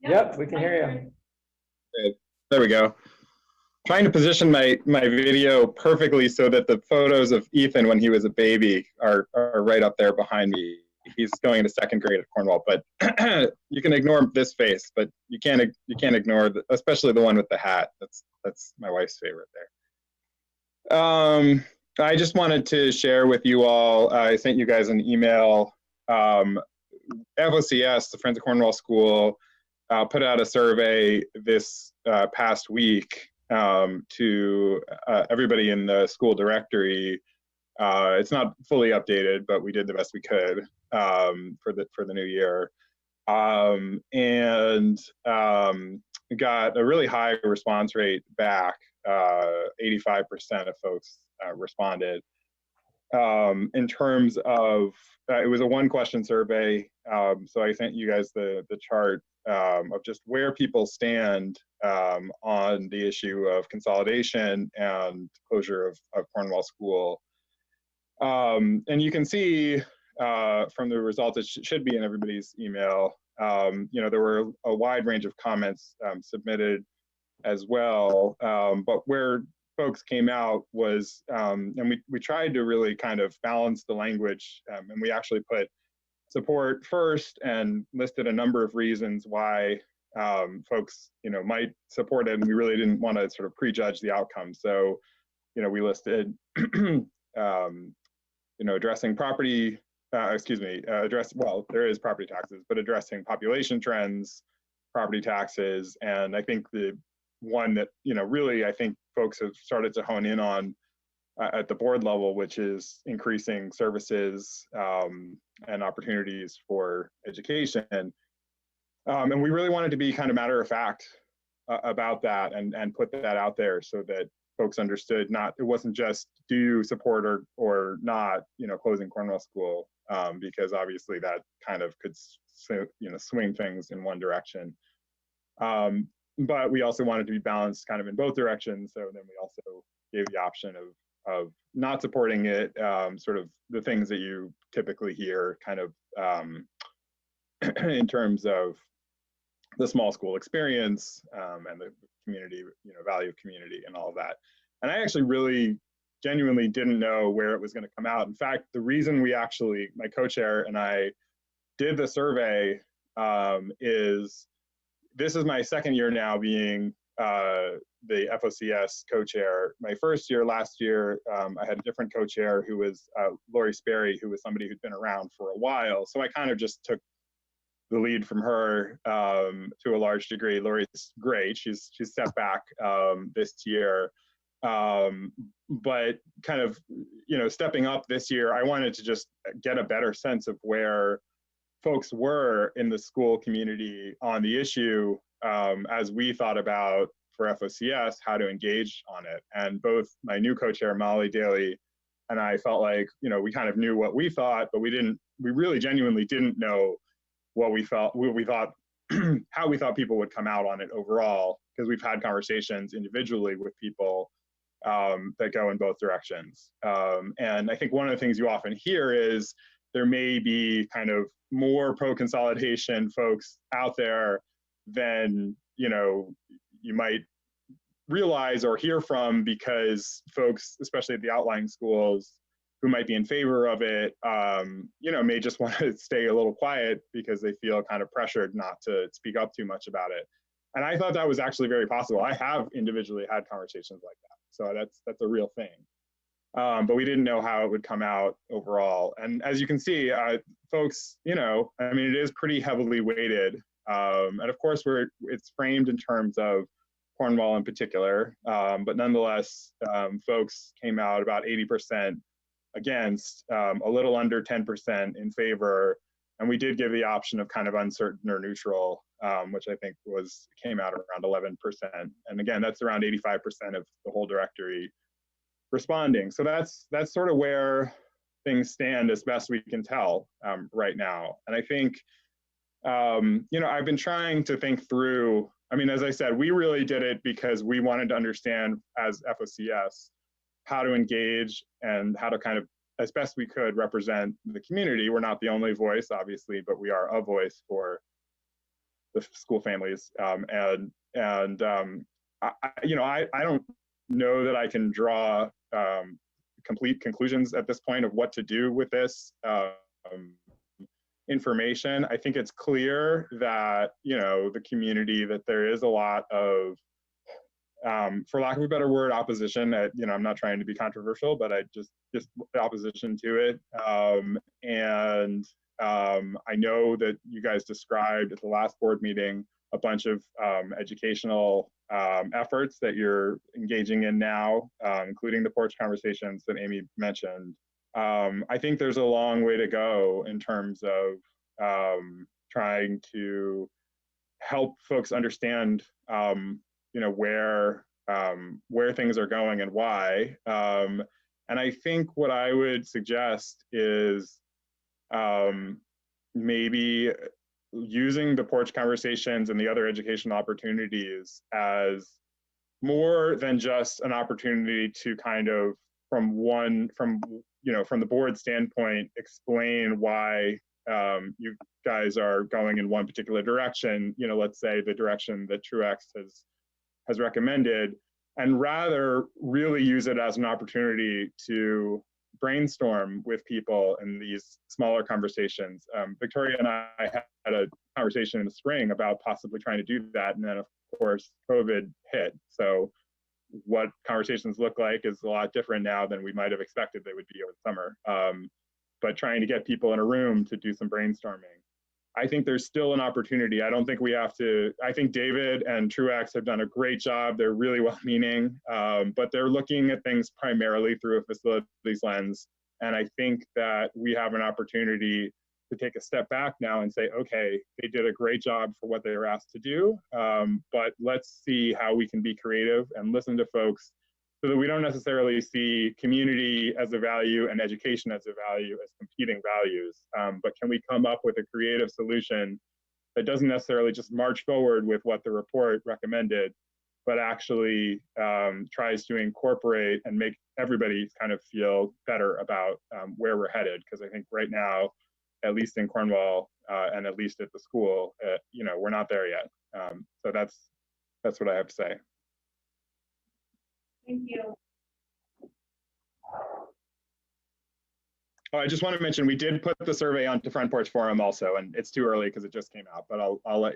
Yep, we can hear you. Good. There we go. Trying to position my video perfectly so that the photos of Ethan when he was a baby are right up there behind me. He's going to second grade at Cornwall, but you can ignore this face, but you can't ignore especially the one with the hat. That's my wife's favorite there. I just wanted to share with you all. I sent you guys an email. FOCS, the Friends of Cornwall School, put out a survey this past week to everybody in the school directory. It's not fully updated, but we did the best we could for the new year, and got a really high response rate back. 85% of folks responded. In terms of, it was a one-question survey, so I sent you guys the chart of just where people stand on the issue of consolidation and closure of Cornwall School. And you can see from the results, it should be in everybody's email, there were a wide range of comments submitted as well, but where folks came out was, and we tried to really kind of balance the language, and we actually put support first and listed a number of reasons why folks might support it, and we really didn't want to sort of prejudge the outcome. So we listed addressing property, there is property taxes, but addressing population trends, property taxes, and I think the one that really I think folks have started to hone in on at the board level, which is increasing services and opportunities for education. And we really wanted to be kind of matter of fact about that and put that out there so that folks understood it wasn't just do you support or not closing Cornwall School, because obviously that kind of could swing things in one direction. But we also wanted to be balanced kind of in both directions. So then we also gave the option of not supporting it, sort of the things that you typically hear kind of in terms of the small school experience and the community, value of community and all of that. And I actually really genuinely didn't know where it was going to come out. In fact, the reason my co-chair and I did the survey is this is my second year now being the FOCS co-chair. My first year, last year, I had a different co-chair who was Lori Sperry, who was somebody who'd been around for a while. So I kind of just took the lead from her to a large degree. Lori's great. She's stepped back this year. But kind of, stepping up this year, I wanted to just get a better sense of where folks were in the school community on the issue as we thought about for FOCS how to engage on it. And both my new co-chair Molly Daly and I felt like we kind of knew what we thought, but we really genuinely didn't know what we thought how we thought people would come out on it overall, because we've had conversations individually with people that go in both directions. And I think one of the things you often hear is there may be kind of more pro-consolidation folks out there than you might realize or hear from, because folks, especially at the outlying schools, who might be in favor of it, may just want to stay a little quiet because they feel kind of pressured not to speak up too much about it. And I thought that was actually very possible. I have individually had conversations like that, so that's a real thing. But we didn't know how it would come out overall. And as you can see, folks, it is pretty heavily weighted. And of course, it's framed in terms of Cornwall in particular, but nonetheless, folks came out about 80% against, a little under 10% in favor. And we did give the option of kind of uncertain or neutral, which I think came out around 11%. And again, that's around 85% of the whole directory responding. So that's sort of where things stand as best we can tell right now. And I think, I've been trying to think through, as I said, we really did it because we wanted to understand as FOCS how to engage and how to kind of, as best we could, represent the community. We're not the only voice, obviously, but we are a voice for the school families. I don't know that I can draw complete conclusions at this point of what to do with this information. I think it's clear that, the community, that there is a lot of, for lack of a better word, opposition. I'm not trying to be controversial, but I just opposition to it. I know that you guys described at the last board meeting a bunch of educational efforts that you're engaging in now, including the porch conversations that Amy mentioned. I think there's a long way to go in terms of trying to help folks understand, where things are going and why. And I think what I would suggest is maybe using the porch conversations and the other educational opportunities as more than just an opportunity to kind of from the board standpoint, explain why you guys are going in one particular direction, let's say the direction that Truax has recommended, and rather really use it as an opportunity to brainstorm with people in these smaller conversations. Victoria and I had a conversation in the spring about possibly trying to do that, and then of course COVID hit. So what conversations look like is a lot different now than we might have expected they would be over the summer. But trying to get people in a room to do some brainstorming. I think there's still an opportunity. I don't think we have to, I think David and Truax have done a great job. They're really well-meaning, but they're looking at things primarily through a facilities lens. And I think that we have an opportunity to take a step back now and say, okay, they did a great job for what they were asked to do, but let's see how we can be creative and listen to folks so that we don't necessarily see community as a value and education as a value as competing values, but can we come up with a creative solution that doesn't necessarily just march forward with what the report recommended, but actually tries to incorporate and make everybody kind of feel better about where we're headed. Because I think right now, at least in Cornwall and at least at the school, we're not there yet. So that's what I have to say. Thank you. Oh, I just want to mention we did put the survey onto Front Porch Forum also, and it's too early because it just came out, but I'll update